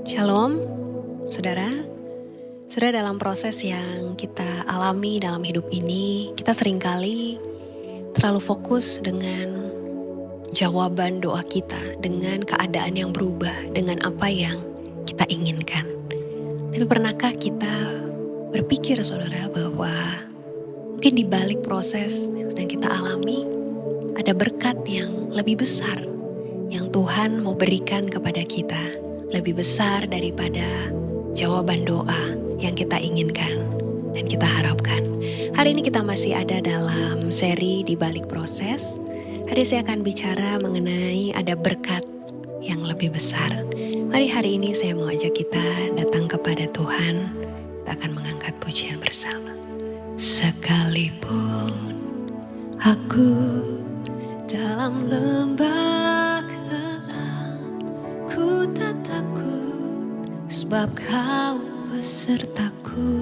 Shalom, saudara. Saudara, dalam proses yang kita alami dalam hidup ini, kita seringkali terlalu fokus dengan jawaban doa kita, dengan keadaan yang berubah, dengan apa yang kita inginkan. Tapi pernahkah kita berpikir, saudara, bahwa mungkin di balik proses yang sedang kita alami, ada berkat yang lebih besar yang Tuhan mau berikan kepada kita, lebih besar daripada jawaban doa yang kita inginkan dan kita harapkan. Hari ini kita masih ada dalam seri di balik proses. Hari ini saya akan bicara mengenai ada berkat yang lebih besar. Mari hari ini saya mau ajak kita datang kepada Tuhan. Kita akan mengangkat pujian bersama. Sekalipun aku dalam lembah gelap, ku tak takut sebab Kau besertaku.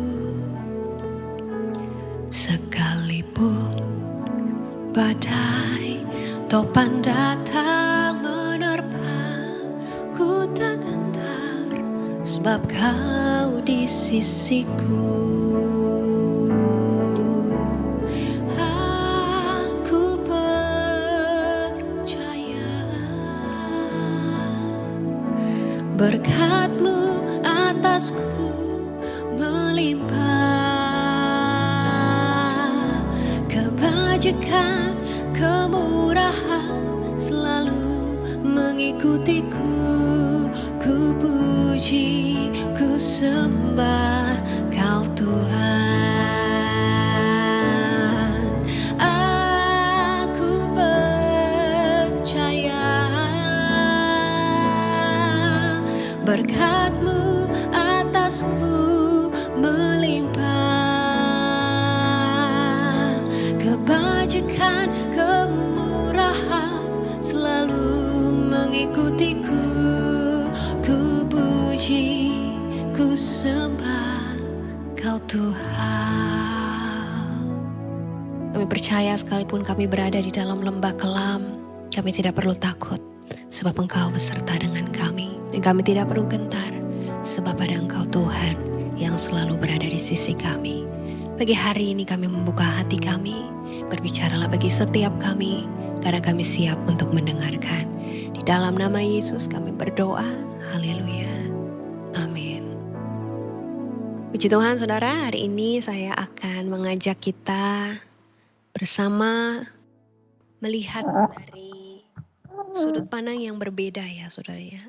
Sekalipun badai topan datang menerpa, ku tak gentar sebab Kau di sisiku. Aku percaya berkat-Mu atasku melimpah, kebajikan, kemurahan selalu mengikutiku. Ku puji, ku sembah Kau Tuhan. Aku percaya berkat-Mu atasku melimpah, kebajikan, kemurahan selalu mengikutiku. Ku puji, ku sembah Kau Tuhan. Kami percaya sekalipun kami berada di dalam lembah kelam, kami tidak perlu takut sebab Engkau beserta dengan kami. Dan kami tidak perlu gentar sebab ada Engkau Tuhan yang selalu berada di sisi kami. Pagi hari ini kami membuka hati kami, berbicaralah bagi setiap kami, karena kami siap untuk mendengarkan. Di dalam nama Yesus kami berdoa, haleluya, amin. Puji Tuhan saudara, hari ini saya akan mengajak kita bersama melihat dari sudut pandang yang berbeda ya saudara ya,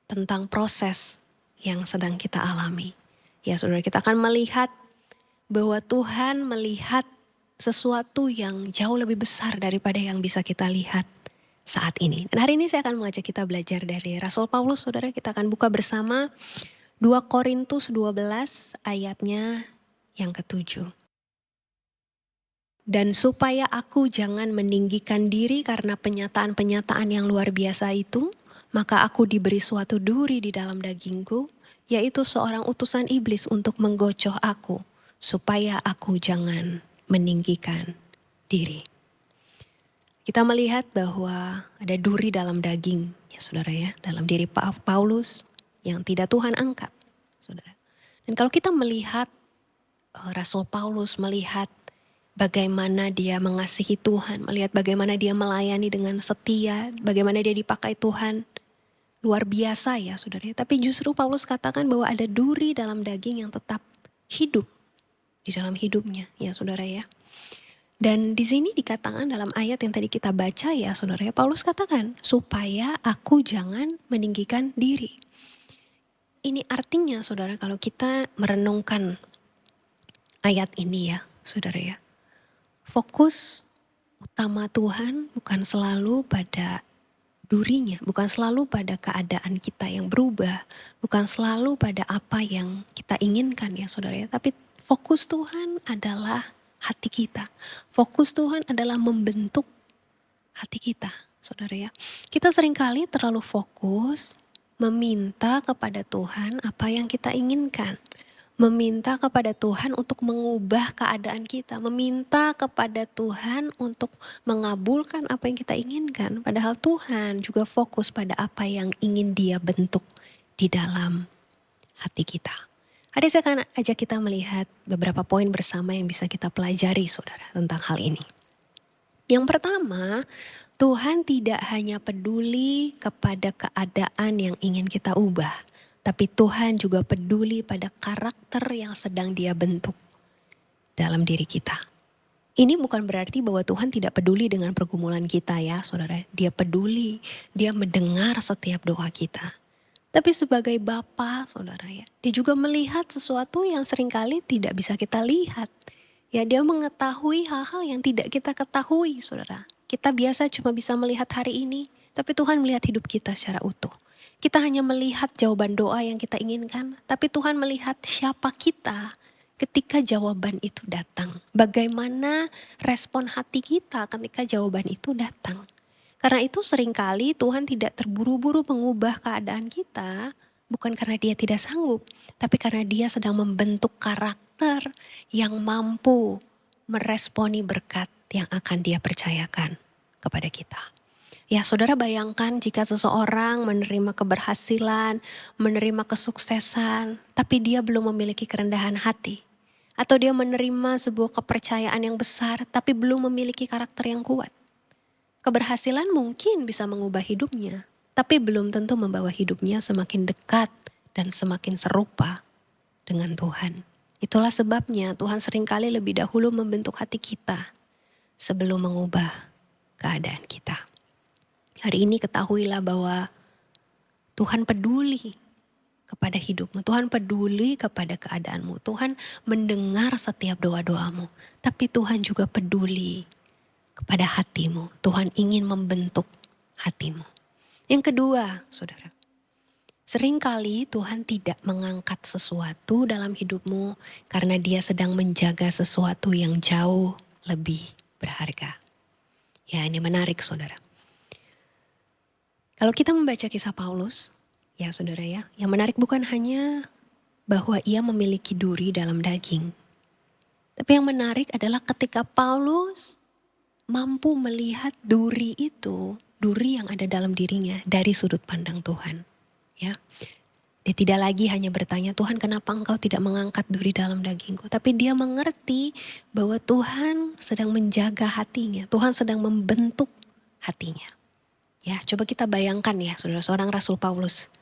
tentang proses yang sedang kita alami. Ya saudara, kita akan melihat bahwa Tuhan melihat sesuatu yang jauh lebih besar daripada yang bisa kita lihat saat ini. Dan hari ini saya akan mengajak kita belajar dari Rasul Paulus, saudara. Kita akan buka bersama 2 Korintus 12 ayatnya yang ke-7. Dan supaya aku jangan meninggikan diri karena penyataan-penyataan yang luar biasa itu, maka aku diberi suatu duri di dalam dagingku, yaitu seorang utusan iblis untuk menggocoh aku, supaya aku jangan meninggikan diri. Kita melihat bahwa ada duri dalam daging, ya saudara ya, dalam diri Paulus yang tidak Tuhan angkat, saudara. Dan kalau kita melihat Rasul Paulus melihat bagaimana dia mengasihi Tuhan, melihat bagaimana dia melayani dengan setia, bagaimana dia dipakai Tuhan, luar biasa ya saudara. Tapi justru Paulus katakan bahwa ada duri dalam daging yang tetap hidup di dalam hidupnya ya saudara ya. Dan di sini dikatakan dalam ayat yang tadi kita baca ya saudara ya, Paulus katakan supaya aku jangan meninggikan diri. Ini artinya saudara, kalau kita merenungkan ayat ini ya saudara ya, fokus utama Tuhan bukan selalu pada durinya, bukan selalu pada keadaan kita yang berubah, bukan selalu pada apa yang kita inginkan ya saudara ya, tapi fokus Tuhan adalah hati kita. Fokus Tuhan adalah membentuk hati kita, saudara ya. Kita seringkali terlalu fokus meminta kepada Tuhan apa yang kita inginkan, meminta kepada Tuhan untuk mengubah keadaan kita, meminta kepada Tuhan untuk mengabulkan apa yang kita inginkan. Padahal Tuhan juga fokus pada apa yang ingin Dia bentuk di dalam hati kita. Hari ini saya akan ajak kita melihat beberapa poin bersama yang bisa kita pelajari, saudara, tentang hal ini. Yang pertama, Tuhan tidak hanya peduli kepada keadaan yang ingin kita ubah, tapi Tuhan juga peduli pada karakter yang sedang Dia bentuk dalam diri kita. Ini bukan berarti bahwa Tuhan tidak peduli dengan pergumulan kita ya, saudara. Dia peduli, Dia mendengar setiap doa kita. Tapi sebagai Bapa, saudara ya, Dia juga melihat sesuatu yang seringkali tidak bisa kita lihat. Ya, Dia mengetahui hal-hal yang tidak kita ketahui, saudara. Kita biasa cuma bisa melihat hari ini, tapi Tuhan melihat hidup kita secara utuh. Kita hanya melihat jawaban doa yang kita inginkan, tapi Tuhan melihat siapa kita ketika jawaban itu datang. Bagaimana respon hati kita ketika jawaban itu datang. Karena itu seringkali Tuhan tidak terburu-buru mengubah keadaan kita, bukan karena Dia tidak sanggup, tapi karena Dia sedang membentuk karakter yang mampu meresponi berkat yang akan Dia percayakan kepada kita. Ya, saudara bayangkan jika seseorang menerima keberhasilan, menerima kesuksesan, tapi dia belum memiliki kerendahan hati. Atau dia menerima sebuah kepercayaan yang besar, tapi belum memiliki karakter yang kuat. Keberhasilan mungkin bisa mengubah hidupnya, tapi belum tentu membawa hidupnya semakin dekat dan semakin serupa dengan Tuhan. Itulah sebabnya Tuhan seringkali lebih dahulu membentuk hati kita sebelum mengubah keadaan kita. Hari ini ketahuilah bahwa Tuhan peduli kepada hidupmu. Tuhan peduli kepada keadaanmu. Tuhan mendengar setiap doa-doamu. Tapi Tuhan juga peduli kepada hatimu. Tuhan ingin membentuk hatimu. Yang kedua, saudara. Seringkali Tuhan tidak mengangkat sesuatu dalam hidupmu karena Dia sedang menjaga sesuatu yang jauh lebih berharga. Ya, ini menarik, saudara. Kalau kita membaca kisah Paulus, ya saudara ya, yang menarik bukan hanya bahwa ia memiliki duri dalam daging. Tapi yang menarik adalah ketika Paulus mampu melihat duri itu, duri yang ada dalam dirinya dari sudut pandang Tuhan. Ya, dia tidak lagi hanya bertanya, Tuhan kenapa engkau tidak mengangkat duri dalam dagingku. Tapi dia mengerti bahwa Tuhan sedang menjaga hatinya, Tuhan sedang membentuk hatinya. Ya, coba kita bayangkan ya, saudara, seorang Rasul Paulus.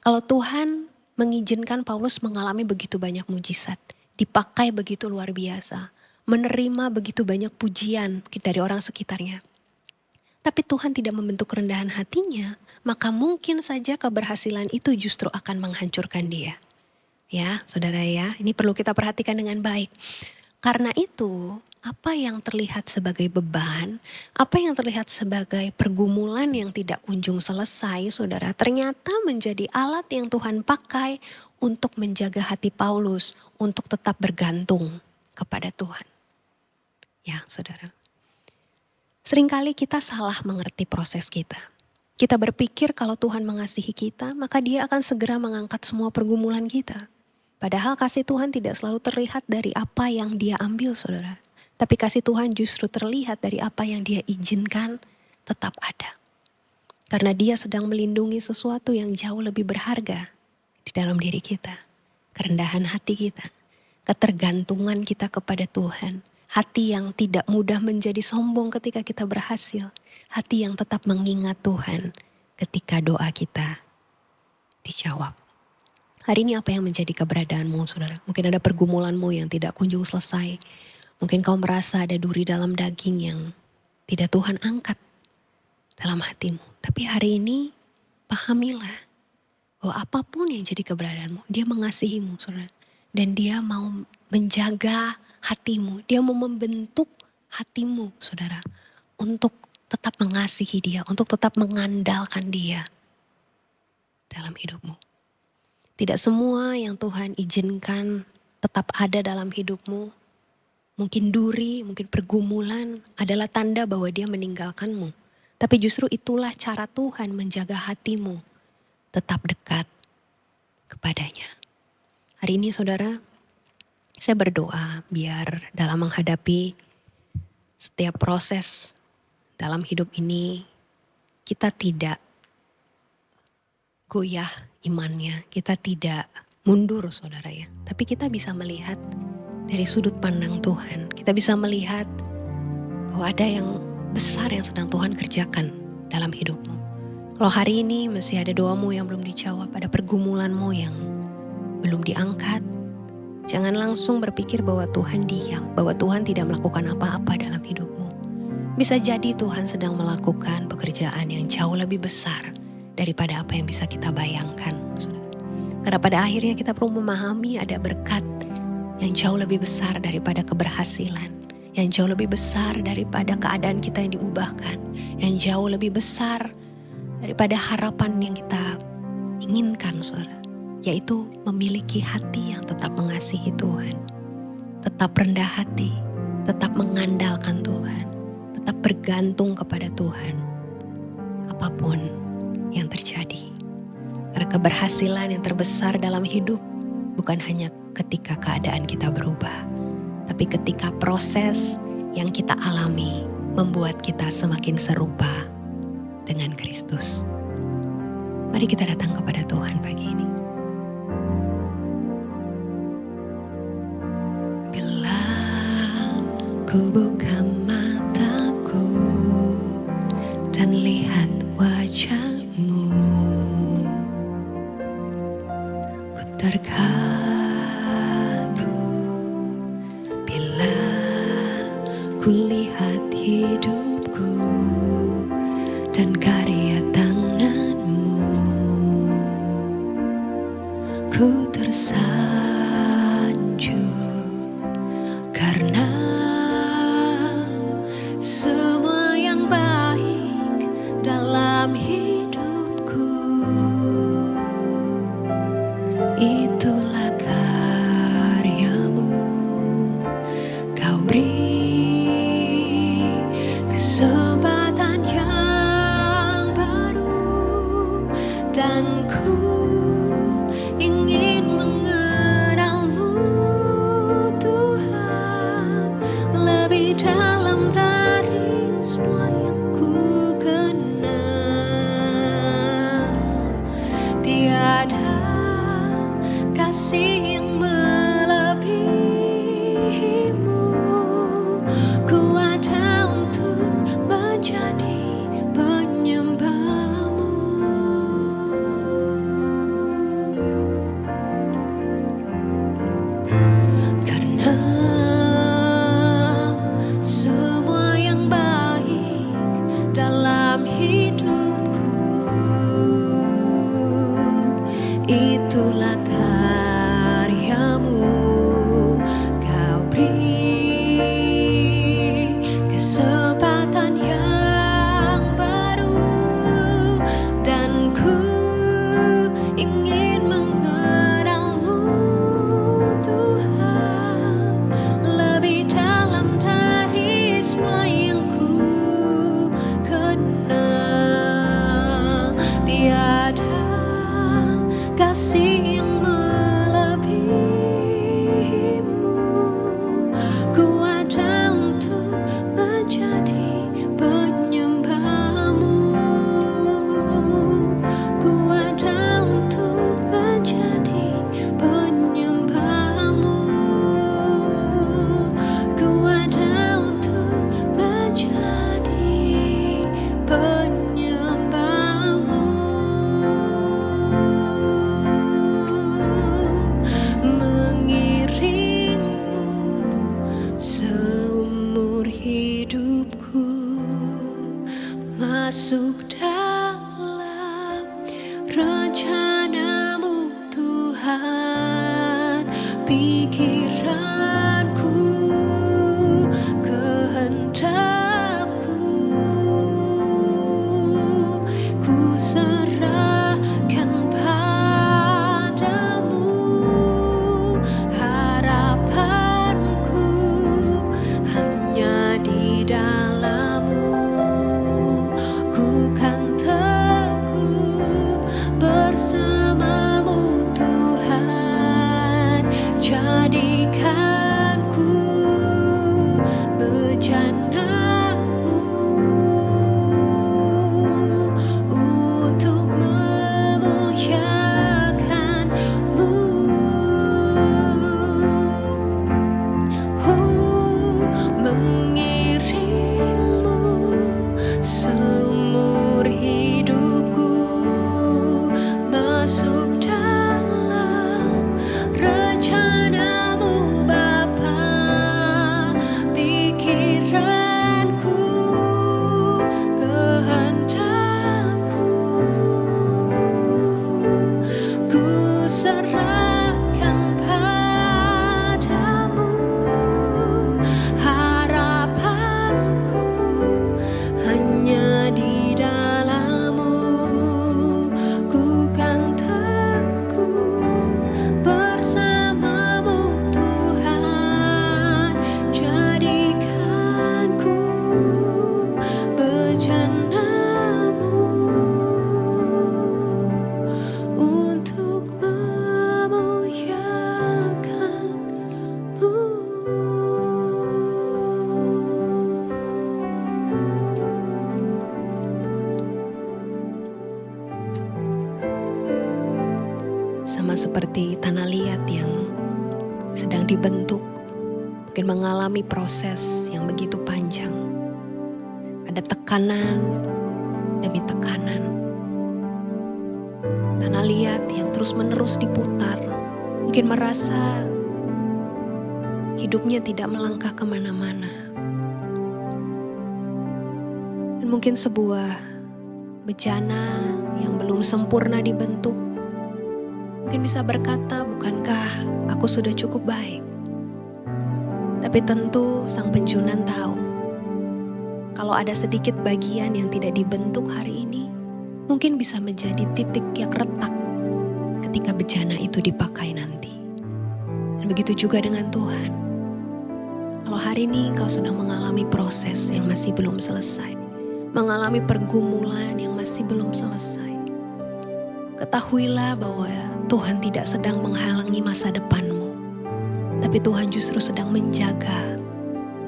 Kalau Tuhan mengizinkan Paulus mengalami begitu banyak mujizat, dipakai begitu luar biasa, menerima begitu banyak pujian dari orang sekitarnya. Tapi Tuhan tidak membentuk kerendahan hatinya, maka mungkin saja keberhasilan itu justru akan menghancurkan dia. Ya, saudara ya, ini perlu kita perhatikan dengan baik. Karena itu, apa yang terlihat sebagai beban, apa yang terlihat sebagai pergumulan yang tidak kunjung selesai, saudara, ternyata menjadi alat yang Tuhan pakai untuk menjaga hati Paulus, untuk tetap bergantung kepada Tuhan. Ya, saudara. Seringkali kita salah mengerti proses kita. Kita berpikir kalau Tuhan mengasihi kita, maka Dia akan segera mengangkat semua pergumulan kita. Padahal kasih Tuhan tidak selalu terlihat dari apa yang Dia ambil, saudara. Tapi kasih Tuhan justru terlihat dari apa yang Dia izinkan tetap ada. Karena Dia sedang melindungi sesuatu yang jauh lebih berharga di dalam diri kita. Kerendahan hati kita, ketergantungan kita kepada Tuhan. Hati yang tidak mudah menjadi sombong ketika kita berhasil. Hati yang tetap mengingat Tuhan ketika doa kita dijawab. Hari ini apa yang menjadi keberadaanmu, saudara? Mungkin ada pergumulanmu yang tidak kunjung selesai. Mungkin kau merasa ada duri dalam daging yang tidak Tuhan angkat dalam hatimu. Tapi hari ini pahamilah bahwa apapun yang jadi keberadaanmu, Dia mengasihimu, saudara. Dan Dia mau menjaga hatimu. Dia mau membentuk hatimu, saudara. Untuk tetap mengasihi Dia, untuk tetap mengandalkan Dia dalam hidupmu. Tidak semua yang Tuhan izinkan tetap ada dalam hidupmu. Mungkin duri, mungkin pergumulan adalah tanda bahwa Dia meninggalkanmu. Tapi justru itulah cara Tuhan menjaga hatimu tetap dekat kepadanya. Hari ini saudara, Saya berdoa biar dalam menghadapi setiap proses dalam hidup ini, kita tidak goyah imannya, kita tidak mundur saudara ya. Tapi kita bisa melihat dari sudut pandang Tuhan. Kita bisa melihat bahwa ada yang besar yang sedang Tuhan kerjakan dalam hidupmu. Kalau hari ini masih ada doamu yang belum dijawab, ada pergumulanmu yang belum diangkat, jangan langsung berpikir bahwa Tuhan diam, bahwa Tuhan tidak melakukan apa-apa dalam hidupmu. Bisa jadi Tuhan sedang melakukan pekerjaan yang jauh lebih besar daripada apa yang bisa kita bayangkan. Karena pada akhirnya kita perlu memahami ada berkat yang jauh lebih besar daripada keberhasilan, yang jauh lebih besar daripada keadaan kita yang diubahkan, yang jauh lebih besar daripada harapan yang kita inginkan, saudara, yaitu memiliki hati yang tetap mengasihi Tuhan, tetap rendah hati, tetap mengandalkan Tuhan, tetap bergantung kepada Tuhan, apapun yang terjadi. Karena keberhasilan yang terbesar dalam hidup bukan hanya ketika keadaan kita berubah, tapi ketika proses yang kita alami membuat kita semakin serupa dengan Kristus. Mari kita datang kepada Tuhan pagi ini. Bila ku buka mataku dan lihat wajah-Mu, ku terkagum. Bila ku lihat hidupku dan karya tangan-Mu, ku tersanjung karena semua yang baik dalam hidupku itulah karya-Mu. Kau beri kesempatan yang baru dan ku ingin mengenal-Mu Tuhan lebih dalam dari semua yang ku kenal. Tiada kasih yang melebihi-Mu, ku ada untuk menjadi penyembah-Mu. Karena semua yang baik dalam hidupku itulah karya-Mu. Kau beri kesempatan yang baru dan ku ingin mengenal-Mu Tuhan lebih dalam dari semua yang ku kenal. Tiada kasih yang melebihi-Mu, ku ada untuk menjadi penyembah-Mu, ku ada untuk menjadi penyembah-Mu, ku ada untuk menjadi penyembah-Mu. Mengiring-Mu seumur hidupku, masuk dalam rencana-Mu Tuhan. Pikiranku, kehendakku, ku serahkan padamu. Harapanku hanya di dalam-Mu, ku kan teguh bersama-Mu Tuhan. Jadikan serahkan padamu. Harapanku hanya di dalam-Mu. Ku kan teguh bersama-Mu Tuhan. Jadikanku bejana-Mu untuk memuliakan-Mu. Sama seperti tanah liat yang sedang dibentuk, mungkin mengalami proses yang begitu panjang. Ada tekanan demi tekanan. Tanah liat yang terus-menerus diputar, mungkin merasa hidupnya tidak melangkah kemana-mana. Dan mungkin sebuah bejana yang belum sempurna dibentuk, mungkin bisa berkata, bukankah aku sudah cukup baik? Tapi tentu sang penjunan tahu, kalau ada sedikit bagian yang tidak dibentuk hari ini, mungkin bisa menjadi titik yang retak ketika bejana itu dipakai nanti. Dan begitu juga dengan Tuhan. Kalau hari ini engkau sedang mengalami proses yang masih belum selesai, mengalami pergumulan yang masih belum selesai, ketahuilah bahwa Tuhan tidak sedang menghalangi masa depanmu, tapi Tuhan justru sedang menjaga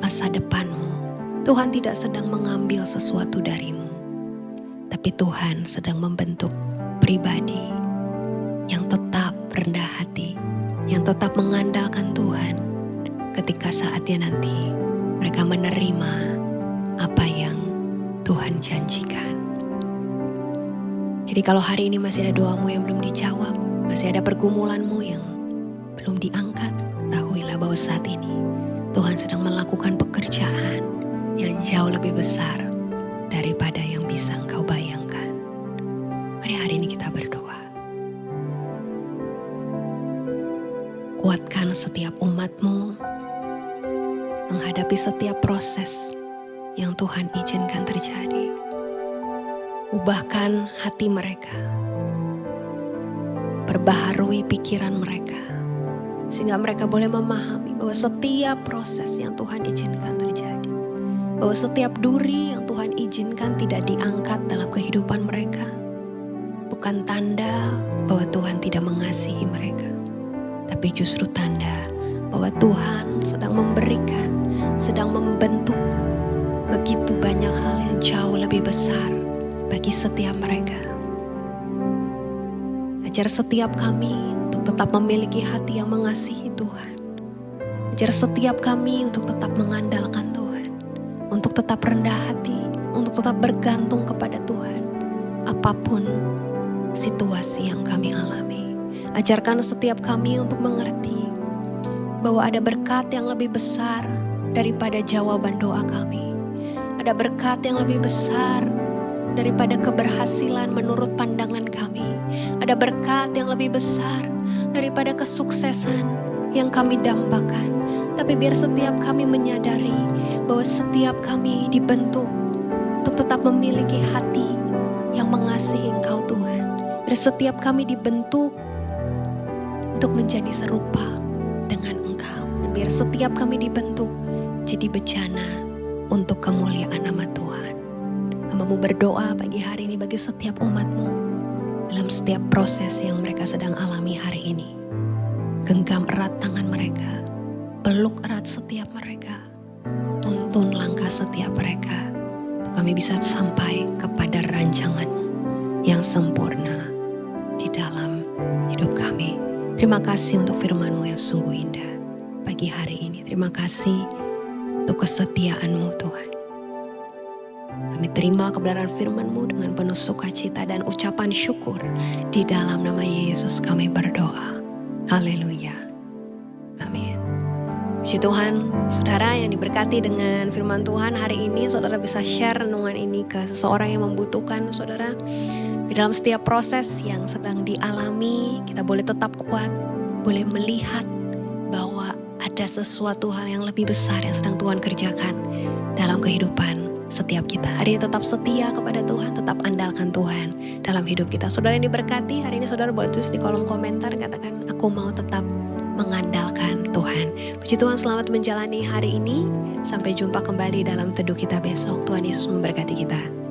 masa depanmu. Tuhan tidak sedang mengambil sesuatu darimu, tapi Tuhan sedang membentuk pribadi yang tetap rendah hati, yang tetap mengandalkan Tuhan ketika saatnya nanti mereka menerima apa yang Tuhan janjikan. Jadi kalau hari ini masih ada doamu yang belum dijawab, masih ada pergumulanmu yang belum diangkat, ketahuilah bahwa saat ini Tuhan sedang melakukan pekerjaan yang jauh lebih besar daripada yang bisa engkau bayangkan. Mari hari ini kita berdoa. Kuatkan setiap umat-Mu menghadapi setiap proses yang Tuhan izinkan terjadi. Ubahkan hati mereka, perbaharui pikiran mereka, sehingga mereka boleh memahami bahwa setiap proses yang Tuhan izinkan terjadi, bahwa setiap duri yang Tuhan izinkan tidak diangkat dalam kehidupan mereka, bukan tanda bahwa Tuhan tidak mengasihi mereka, tapi justru tanda bahwa Tuhan sedang memberikan, sedang membentuk begitu banyak hal yang jauh lebih besar bagi setiap mereka. Ajar setiap kami untuk tetap memiliki hati yang mengasihi Tuhan. Ajar setiap kami untuk tetap mengandalkan Tuhan, untuk tetap rendah hati, untuk tetap bergantung kepada Tuhan, apapun situasi yang kami alami. Ajarkan setiap kami untuk mengerti bahwa ada berkat yang lebih besar daripada jawaban doa kami. Ada berkat yang lebih besar daripada keberhasilan menurut pandangan kami. Ada berkat yang lebih besar daripada kesuksesan yang kami dambakan. Tapi biar setiap kami menyadari bahwa setiap kami dibentuk untuk tetap memiliki hati yang mengasihi Engkau Tuhan. Dan setiap kami dibentuk untuk menjadi serupa dengan Engkau. Dan biar setiap kami dibentuk jadi bejana untuk kemuliaan nama Tuhan. Hamba-Mu berdoa pagi hari ini bagi setiap umat-Mu dalam setiap proses yang mereka sedang alami hari ini. Genggam erat tangan mereka, peluk erat setiap mereka, tuntun langkah setiap mereka, untuk kami bisa sampai kepada rancangan-Mu yang sempurna di dalam hidup kami. Terima kasih untuk firman-Mu yang sungguh indah pagi hari ini. Terima kasih untuk kesetiaan-Mu Tuhan. Kami terima kebenaran firman-Mu dengan penuh sukacita dan ucapan syukur. Di dalam nama Yesus kami berdoa. Haleluya. Amin. Puji Tuhan, saudara yang diberkati dengan firman Tuhan hari ini, saudara bisa share renungan ini ke seseorang yang membutuhkan, saudara. Di dalam setiap proses yang sedang dialami, kita boleh tetap kuat, boleh melihat bahwa ada sesuatu hal yang lebih besar yang sedang Tuhan kerjakan dalam kehidupan setiap kita. Hari ini tetap setia kepada Tuhan, tetap andalkan Tuhan dalam hidup kita. Saudara yang diberkati, hari ini saudara boleh tulis di kolom komentar, katakan aku mau tetap mengandalkan Tuhan. Puji Tuhan, selamat menjalani hari ini. Sampai jumpa kembali dalam teduh kita besok. Tuhan Yesus memberkati kita.